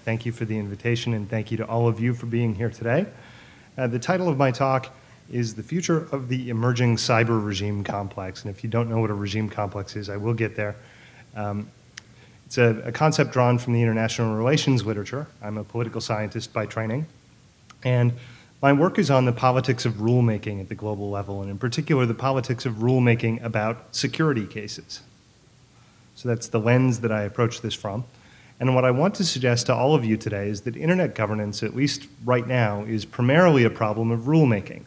Thank you for the invitation, and thank you to all of you for being here today. The title of my talk is The Future of the Emerging Cyber Regime Complex. And if you don't know what a regime complex is, I will get there. It's a concept drawn from the international relations literature. I'm a political scientist by training. And my work is on the politics of rulemaking at the global level, and in particular, the politics of rulemaking about security cases. So that's the lens that I approach this from. And what I want to suggest to all of you today is that internet governance, at least right now, is primarily a problem of rulemaking.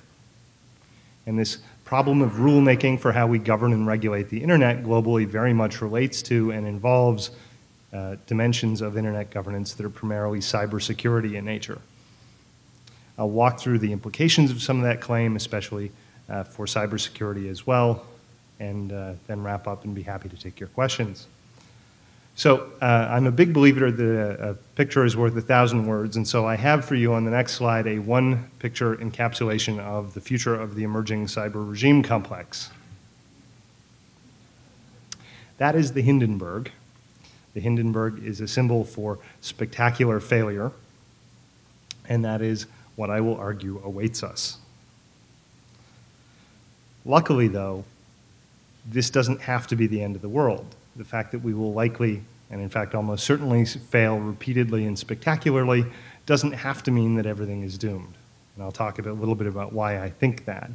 And this problem of rulemaking for how we govern and regulate the internet globally very much relates to and involves dimensions of internet governance that are primarily cybersecurity in nature. I'll walk through the implications of some of that claim, especially for cybersecurity as well, and then wrap up and be happy to take your questions. So I'm a big believer that a picture is worth 1,000 words, and so I have for you on the next slide a one-picture encapsulation of the future of the emerging cyber regime complex. That is the Hindenburg. The Hindenburg is a symbol for spectacular failure, and that is what I will argue awaits us. Luckily, though, this doesn't have to be the end of the world. The fact that we will likely, and in fact almost certainly, fail repeatedly and spectacularly doesn't have to mean that everything is doomed. And I'll talk a little bit about why I think that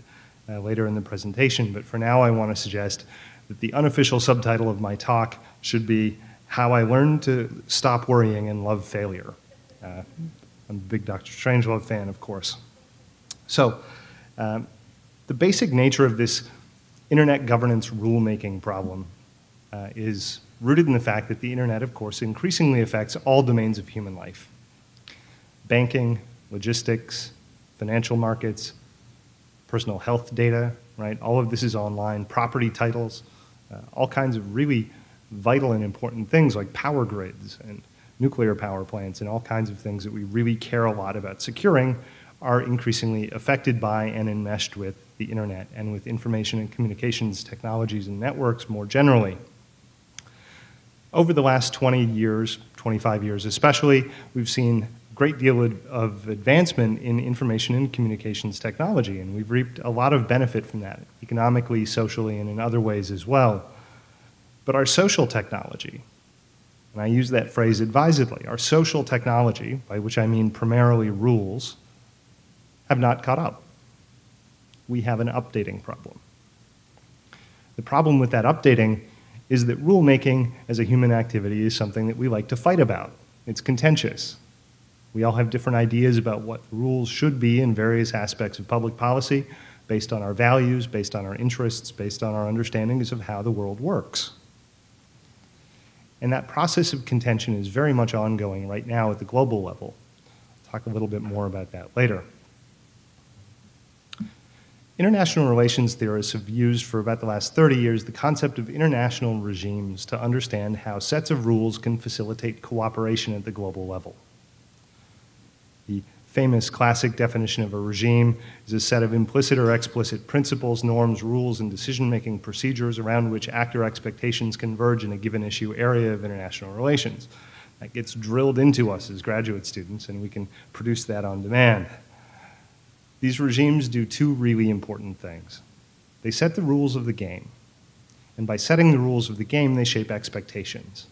later in the presentation, but for now I want to suggest that the unofficial subtitle of my talk should be How I Learned to Stop Worrying and Love Failure. I'm a big Dr. Strangelove fan, of course. So, the basic nature of this internet governance rulemaking problem is rooted in the fact that the internet, of course, increasingly affects all domains of human life. Banking, logistics, financial markets, personal health data, right? All of this is online, property titles, all kinds of really vital and important things like power grids and nuclear power plants and all kinds of things that we really care a lot about securing are increasingly affected by and enmeshed with the internet and with information and communications technologies and networks more generally. Over the last 20 years, 25 years especially, we've seen a great deal of advancement in information and communications technology, and we've reaped a lot of benefit from that, economically, socially, and in other ways as well. But our social technology, and I use that phrase advisedly, our social technology, by which I mean primarily rules, have not caught up. We have an updating problem. The problem with that updating is that rulemaking as a human activity is something that we like to fight about. It's contentious. We all have different ideas about what rules should be in various aspects of public policy based on our values, based on our interests, based on our understandings of how the world works. And that process of contention is very much ongoing right now at the global level. I'll talk a little bit more about that later. International relations theorists have used for about the last 30 years the concept of international regimes to understand how sets of rules can facilitate cooperation at the global level. The famous classic definition of a regime is a set of implicit or explicit principles, norms, rules, and decision-making procedures around which actor expectations converge in a given issue area of international relations. That gets drilled into us as graduate students, and we can produce that on demand. These regimes do two really important things. They set the rules of the game, and by setting the rules of the game, they shape expectations.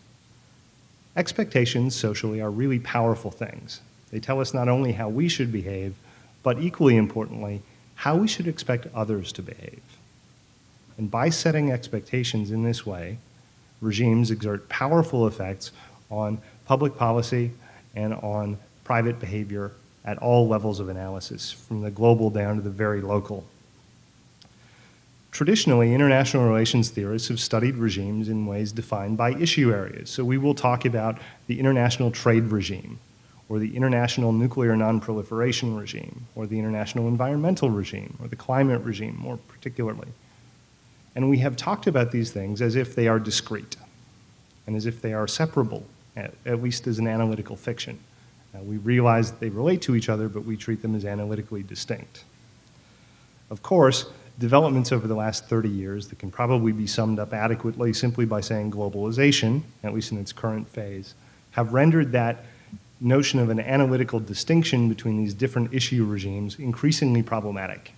Expectations, socially, are really powerful things. They tell us not only how we should behave, but equally importantly, how we should expect others to behave. And by setting expectations in this way, regimes exert powerful effects on public policy and on private behavior at all levels of analysis, from the global down to the very local. Traditionally, international relations theorists have studied regimes in ways defined by issue areas. So we will talk about the international trade regime, or the international nuclear non-proliferation regime, or the international environmental regime, or the climate regime more particularly. And we have talked about these things as if they are discrete, and as if they are separable, at least as an analytical fiction. We realize that they relate to each other, but we treat them as analytically distinct. Of course, developments over the last 30 years that can probably be summed up adequately simply by saying globalization, at least in its current phase, have rendered that notion of an analytical distinction between these different issue regimes increasingly problematic.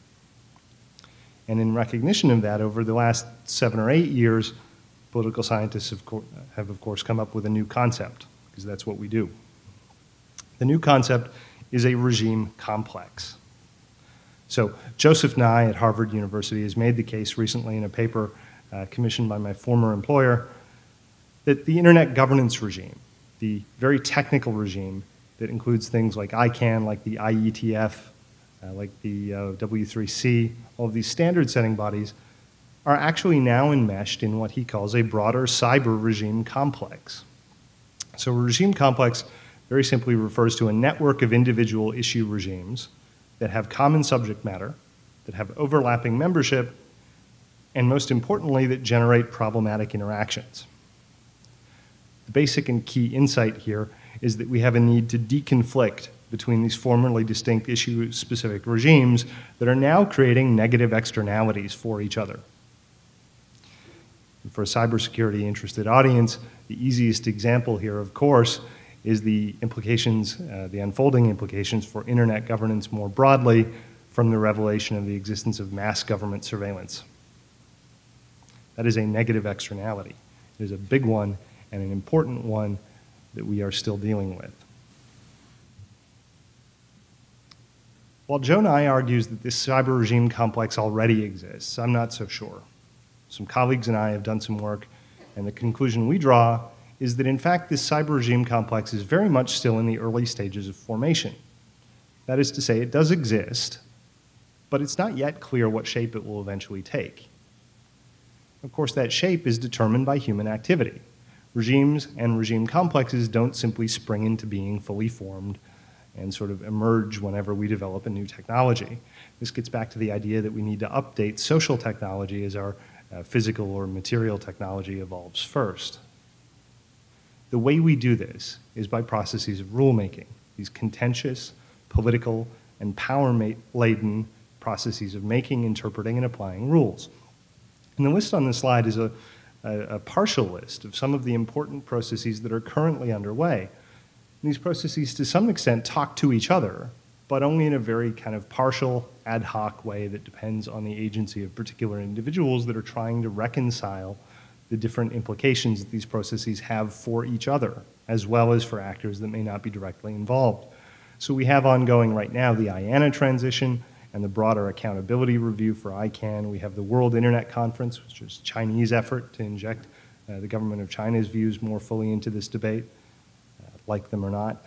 And in recognition of that, over the last 7 or 8 years, political scientists have of course come up with a new concept, because that's what we do. The new concept is a regime complex. So Joseph Nye at Harvard University has made the case recently in a paper commissioned by my former employer that the internet governance regime, the very technical regime that includes things like ICANN, like the IETF, like the W3C, all of these standard setting bodies, are actually now enmeshed in what he calls a broader cyber regime complex. So a regime complex very simply refers to a network of individual issue regimes that have common subject matter, that have overlapping membership, and most importantly, that generate problematic interactions. The basic and key insight here is that we have a need to deconflict between these formerly distinct issue-specific regimes that are now creating negative externalities for each other. For a cybersecurity interested audience, the easiest example here, of course, is the implications, the unfolding implications for internet governance more broadly from the revelation of the existence of mass government surveillance. That is a negative externality. It is a big one and an important one that we are still dealing with. While Joe Nye argues that this cyber regime complex already exists, I'm not so sure. Some colleagues and I have done some work, and the conclusion we draw is that in fact this cyber regime complex is very much still in the early stages of formation. That is to say, it does exist, but it's not yet clear what shape it will eventually take. Of course, that shape is determined by human activity. Regimes and regime complexes don't simply spring into being fully formed and sort of emerge whenever we develop a new technology. This gets back to the idea that we need to update social technology as our physical or material technology evolves first. The way we do this is by processes of rulemaking, these contentious, political, and power-laden processes of making, interpreting, and applying rules. And the list on this slide is a partial list of some of the important processes that are currently underway. And these processes, to some extent, talk to each other, but only in a very kind of partial, ad hoc way that depends on the agency of particular individuals that are trying to reconcile the different implications that these processes have for each other, as well as for actors that may not be directly involved. So we have ongoing right now the IANA transition and the broader accountability review for ICANN. We have the World Internet Conference, which is a Chinese effort to inject the government of China's views more fully into this debate, like them or not.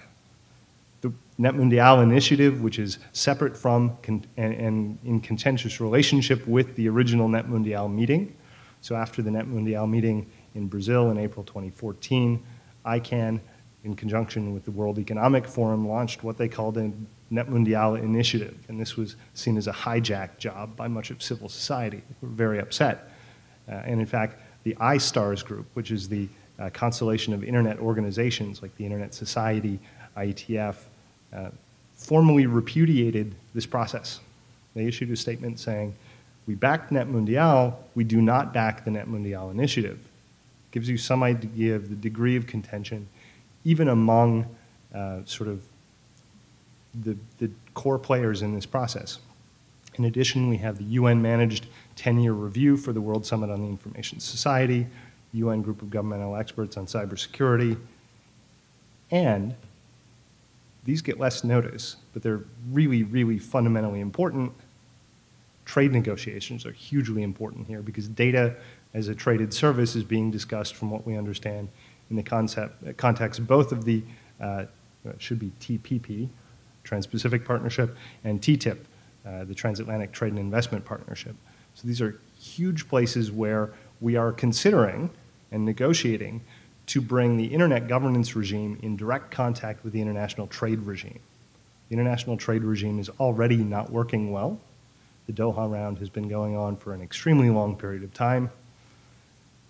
The Net Mundial initiative, which is separate from and in contentious relationship with the original Net Mundial meeting. So after the Net Mundial meeting in Brazil in April 2014, ICANN, in conjunction with the World Economic Forum, launched what they called a Net Mundial initiative. And this was seen as a hijack job by much of civil society. They were very upset. And in fact, the iStars group, which is the constellation of internet organizations like the Internet Society, IETF, formally repudiated this process. They issued a statement saying, we backed Net Mundial, we do not back the Net Mundial initiative. Gives you some idea of the degree of contention, even among sort of the core players in this process. In addition, we have the UN-managed 10-year review for the World Summit on the Information Society, UN group of governmental experts on cybersecurity, and these get less notice, but they're really, really fundamentally important. Trade negotiations are hugely important here because data as a traded service is being discussed, from what we understand, in the context both of the, should be TPP, Trans-Pacific Partnership, and TTIP, the Transatlantic Trade and Investment Partnership. So these are huge places where we are considering and negotiating to bring the internet governance regime in direct contact with the international trade regime. The international trade regime is already not working well. The Doha round has been going on for an extremely long period of time.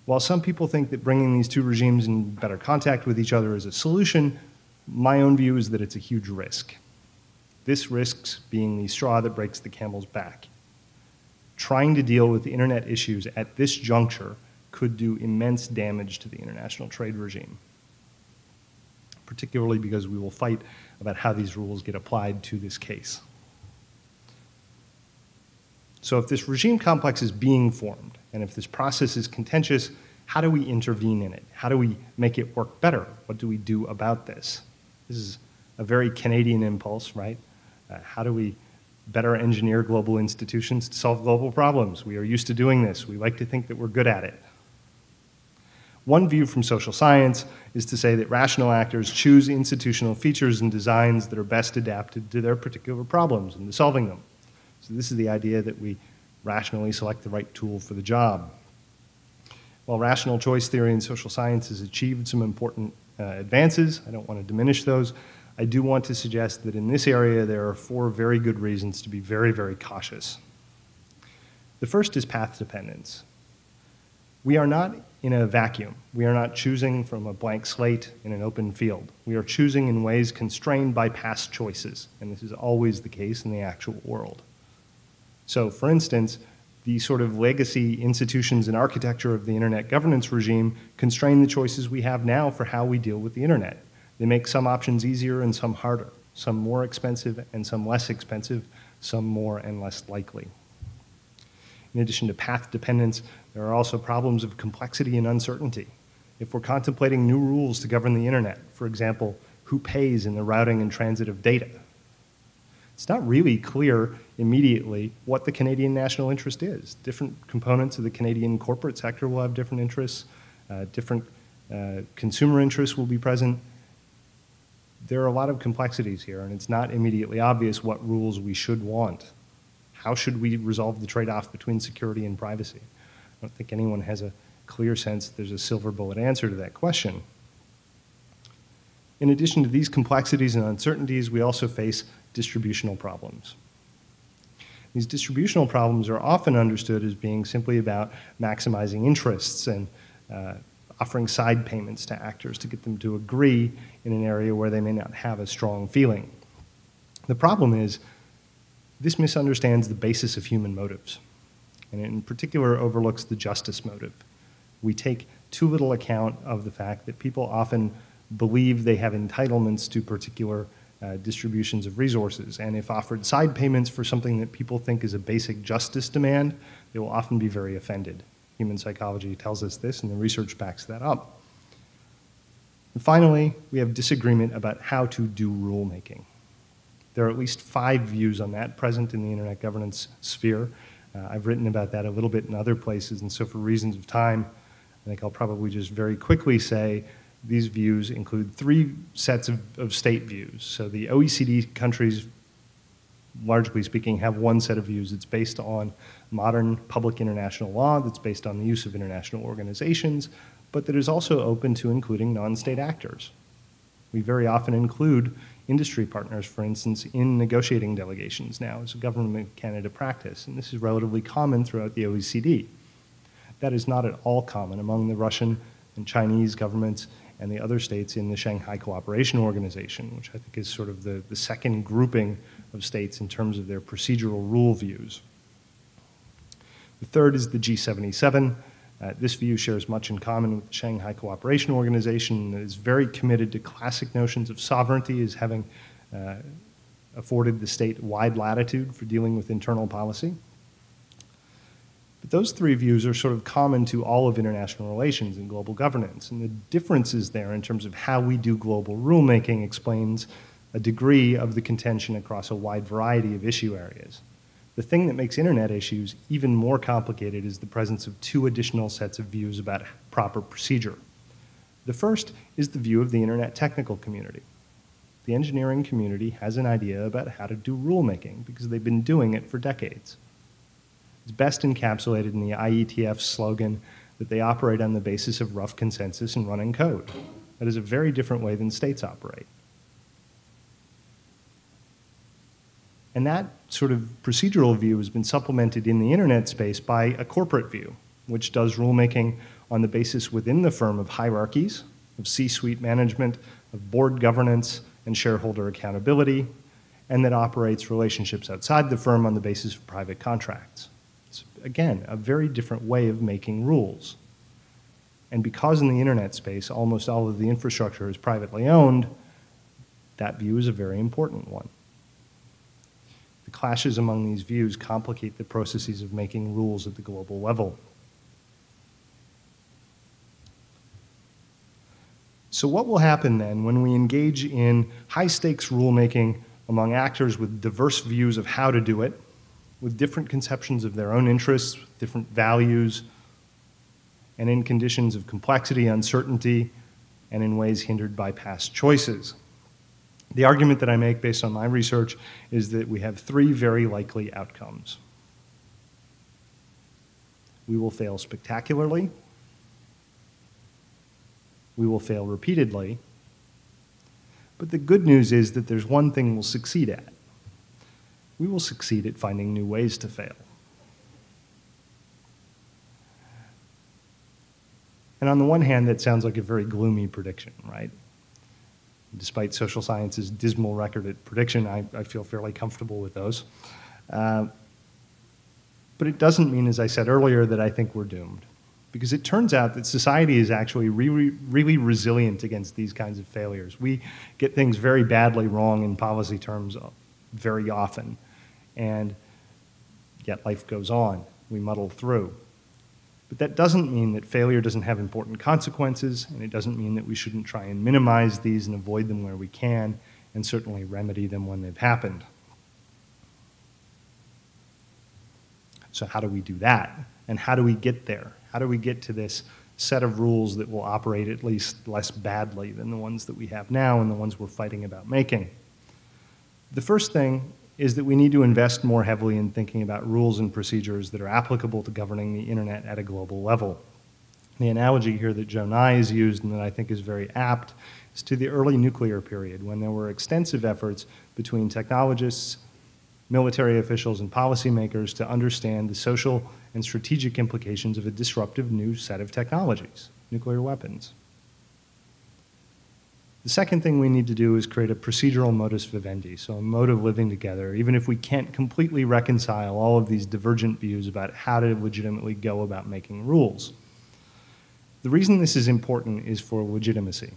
While some people think that bringing these two regimes in better contact with each other is a solution, my own view is that it's a huge risk. This risks being the straw that breaks the camel's back. Trying to deal with the internet issues at this juncture could do immense damage to the international trade regime. particularly because we will fight about how these rules get applied to this case. So if this regime complex is being formed, and if this process is contentious, how do we intervene in it? How do we make it work better? What do we do about this? This is a very Canadian impulse, right? How do we better engineer global institutions to solve global problems? We are used to doing this. We like to think that we're good at it. One view from social science is to say that rational actors choose institutional features and designs that are best adapted to their particular problems and to solving them. So this is the idea that we rationally select the right tool for the job. While rational choice theory in social science has achieved some important advances, I don't want to diminish those, I do want to suggest that in this area there are 4 very good reasons to be very, very cautious. The first is path dependence. We are not in a vacuum. We are not choosing from a blank slate in an open field. We are choosing in ways constrained by past choices, and this is always the case in the actual world. So, for instance, the sort of legacy institutions and architecture of the internet governance regime constrain the choices we have now for how we deal with the internet. They make some options easier and some harder, some more expensive and some less expensive, some more and less likely. In addition to path dependence, there are also problems of complexity and uncertainty. If we're contemplating new rules to govern the internet, for example, who pays in the routing and transit of data, it's not really clear immediately what the Canadian national interest is. Different components of the Canadian corporate sector will have different interests, different consumer interests will be present. There are a lot of complexities here, and it's not immediately obvious what rules we should want. How should we resolve the trade-off between security and privacy? I don't think anyone has a clear sense that there's a silver bullet answer to that question. In addition to these complexities and uncertainties, we also face distributional problems. These distributional problems are often understood as being simply about maximizing interests and offering side payments to actors to get them to agree in an area where they may not have a strong feeling. The problem is, this misunderstands the basis of human motives, and in particular overlooks the justice motive. We take too little account of the fact that people often believe they have entitlements to particular distributions of resources, and if offered side payments for something that people think is a basic justice demand, they will often be very offended. Human psychology tells us this, and the research backs that up. And finally, we have disagreement about how to do rulemaking. There are at least 5 views on that present in the internet governance sphere. I've written about that a little bit in other places, and so for reasons of time, I think I'll probably just very quickly say these views include 3 sets of state views. So the OECD countries, largely speaking, have one set of views that's based on modern public international law, that's based on the use of international organizations, but that is also open to including non-state actors. We very often include industry partners, for instance, in negotiating delegations now as a Government of Canada practice, and this is relatively common throughout the OECD. That is not at all common among the Russian and Chinese governments and the other states in the Shanghai Cooperation Organization, which I think is sort of the second grouping of states in terms of their procedural rule views. The third is the G77. This view shares much in common with the Shanghai Cooperation Organization and is very committed to classic notions of sovereignty as having afforded the state wide latitude for dealing with internal policy. But those 3 views are sort of common to all of international relations and global governance, and the differences there in terms of how we do global rulemaking explains a degree of the contention across a wide variety of issue areas. The thing that makes internet issues even more complicated is the presence of 2 additional sets of views about proper procedure. The first is the view of the internet technical community. The engineering community has an idea about how to do rulemaking because they've been doing it for decades. It's best encapsulated in the IETF slogan that they operate on the basis of rough consensus and running code. That is a very different way than states operate. And that sort of procedural view has been supplemented in the internet space by a corporate view, which does rulemaking on the basis within the firm of hierarchies, of C-suite management, of board governance, and shareholder accountability, and that operates relationships outside the firm on the basis of private contracts. It's, again, a very different way of making rules. And because in the internet space, almost all of the infrastructure is privately owned, that view is a very important one. The clashes among these views complicate the processes of making rules at the global level. So what will happen then when we engage in high-stakes rulemaking among actors with diverse views of how to do it, with different conceptions of their own interests, different values, and in conditions of complexity, uncertainty, and in ways hindered by past choices? The argument that I make based on my research is that we have three very likely outcomes. We will fail spectacularly, we will fail repeatedly, but the good news is that there's one thing we'll succeed at. We will succeed at finding new ways to fail. And on the one hand, that sounds like a very gloomy prediction, right? Despite social science's dismal record at prediction, I feel fairly comfortable with those. But it doesn't mean, as I said earlier, that I think we're doomed. Because it turns out that society is actually really resilient against these kinds of failures. We get things very badly wrong in policy terms very often, and yet life goes on. We muddle through. But that doesn't mean that failure doesn't have important consequences, and it doesn't mean that we shouldn't try and minimize these and avoid them where we can, and certainly remedy them when they've happened. So how do we do that? And how do we get there? How do we get to this set of rules that will operate at least less badly than the ones that we have now and the ones we're fighting about making? The first thing is that we need to invest more heavily in thinking about rules and procedures that are applicable to governing the internet at a global level. The analogy here that Joe Nye has used and that I think is very apt is to the early nuclear period, when there were extensive efforts between technologists, military officials, and policymakers to understand the social and strategic implications of a disruptive new set of technologies, nuclear weapons. The second thing we need to do is create a procedural modus vivendi, so a mode of living together, even if we can't completely reconcile all of these divergent views about how to legitimately go about making rules. The reason this is important is for legitimacy.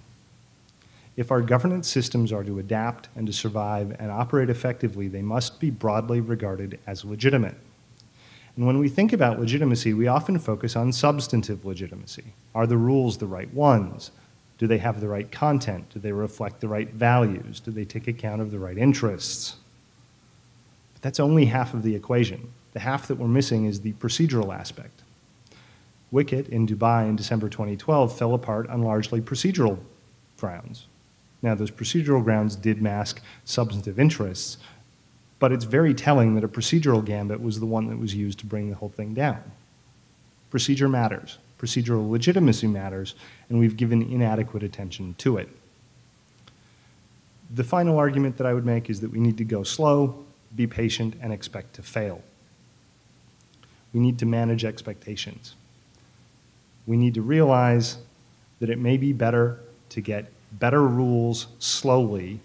If our governance systems are to adapt and to survive and operate effectively, they must be broadly regarded as legitimate. And when we think about legitimacy, we often focus on substantive legitimacy. Are the rules the right ones? Do they have the right content? Do they reflect the right values? Do they take account of the right interests? But that's only half of the equation. The half that we're missing is the procedural aspect. Wicket in Dubai in December 2012 fell apart on largely procedural grounds. Now, those procedural grounds did mask substantive interests, but it's very telling that a procedural gambit was the one that was used to bring the whole thing down. Procedure matters. Procedural legitimacy matters, and we've given inadequate attention to it. The final argument that I would make is that we need to go slow, be patient, and expect to fail. We need to manage expectations. We need to realize that it may be better to get better rules slowly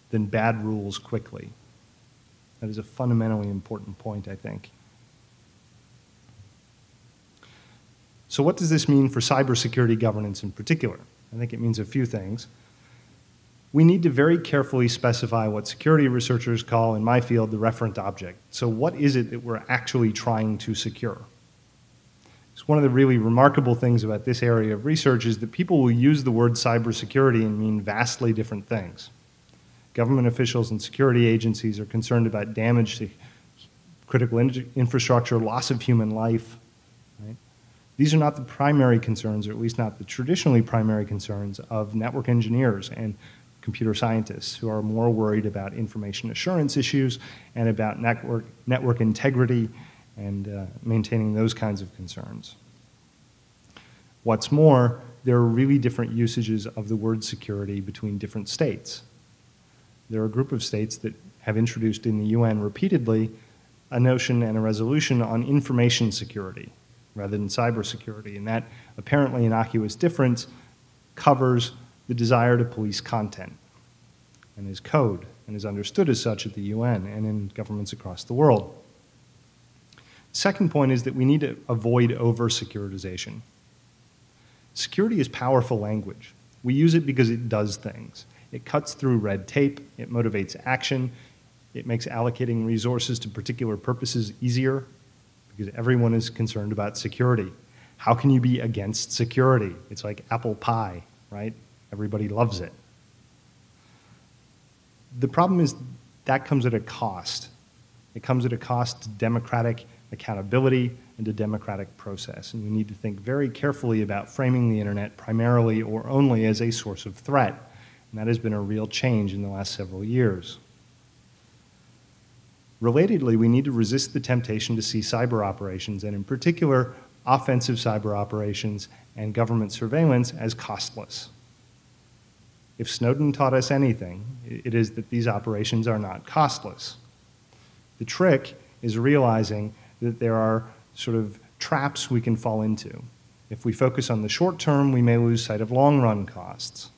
than bad rules quickly. That is a fundamentally important point, I think. So what does this mean for cybersecurity governance in particular? I think it means a few things. We need to very carefully specify what security researchers call, in my field, the referent object. So what is it that we're actually trying to secure? It's one of the really remarkable things about this area of research is that people will use the word cybersecurity and mean vastly different things. Government officials and security agencies are concerned about damage to critical infrastructure, loss of human life. Right? These are not the primary concerns, or at least not the traditionally primary concerns, of network engineers and computer scientists, who are more worried about information assurance issues and about network integrity and maintaining those kinds of concerns. What's more, there are really different usages of the word security between different states. There are a group of states that have introduced in the UN repeatedly a notion and a resolution on information security rather than cybersecurity, and that apparently innocuous difference covers the desire to police content and is code and is understood as such at the UN and in governments across the world. The second point is that we need to avoid over-securitization. Security is powerful language. We use it because it does things. It cuts through red tape, it motivates action, it makes allocating resources to particular purposes easier because everyone is concerned about security. How can you be against security? It's like apple pie, right? Everybody loves it. The problem is that comes at a cost. It comes at a cost to democratic accountability and to democratic process. And we need to think very carefully about framing the internet primarily or only as a source of threat. And that has been a real change in the last several years. Relatedly, we need to resist the temptation to see cyber operations, and in particular, offensive cyber operations and government surveillance, as costless. If Snowden taught us anything, it is that these operations are not costless. The trick is realizing that there are sort of traps we can fall into. If we focus on the short term, we may lose sight of long-run costs.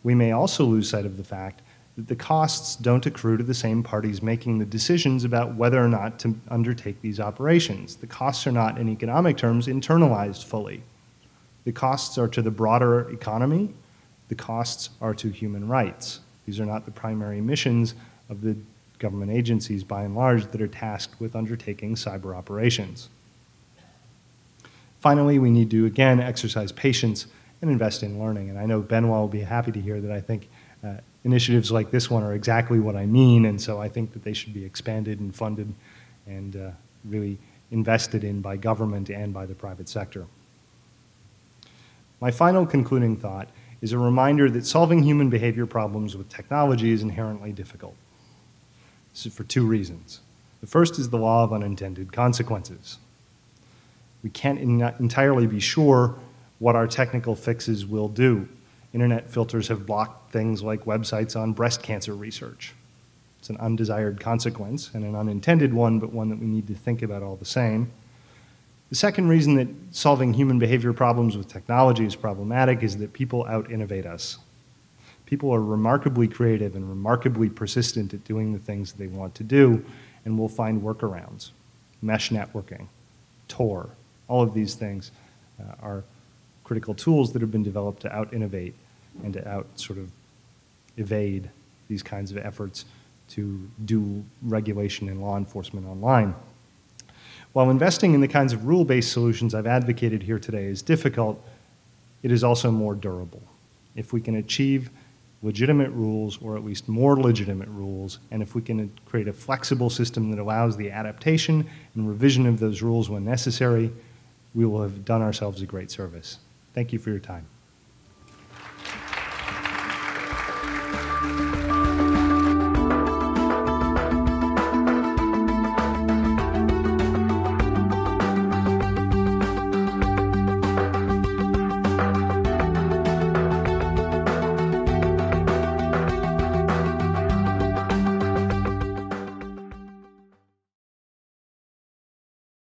We may also lose sight of the fact that the costs don't accrue to the same parties making the decisions about whether or not to undertake these operations. The costs are not, in economic terms, internalized fully. The costs are to the broader economy. The costs are to human rights. These are not the primary missions of the government agencies, by and large, that are tasked with undertaking cyber operations. Finally, we need to, again, exercise patience and invest in learning. And I know Benoit will be happy to hear that I think initiatives like this one are exactly what I mean, and so I think that they should be expanded and funded and really invested in by government and by the private sector. My final concluding thought is a reminder that solving human behavior problems with technology is inherently difficult. This is for two reasons. The first is the law of unintended consequences. We can't entirely be sure what our technical fixes will do. Internet filters have blocked things like websites on breast cancer research. It's an undesired consequence and an unintended one, but one that we need to think about all the same. The second reason that solving human behavior problems with technology is problematic is that people out-innovate us. People are remarkably creative and remarkably persistent at doing the things they want to do, and we'll find workarounds. Mesh networking, Tor, all of these things are critical tools that have been developed to out-innovate and to evade these kinds of efforts to do regulation and law enforcement online. While investing in the kinds of rule-based solutions I've advocated here today is difficult, it is also more durable. If we can achieve legitimate rules, or at least more legitimate rules, and if we can create a flexible system that allows the adaptation and revision of those rules when necessary, we will have done ourselves a great service. Thank you for your time.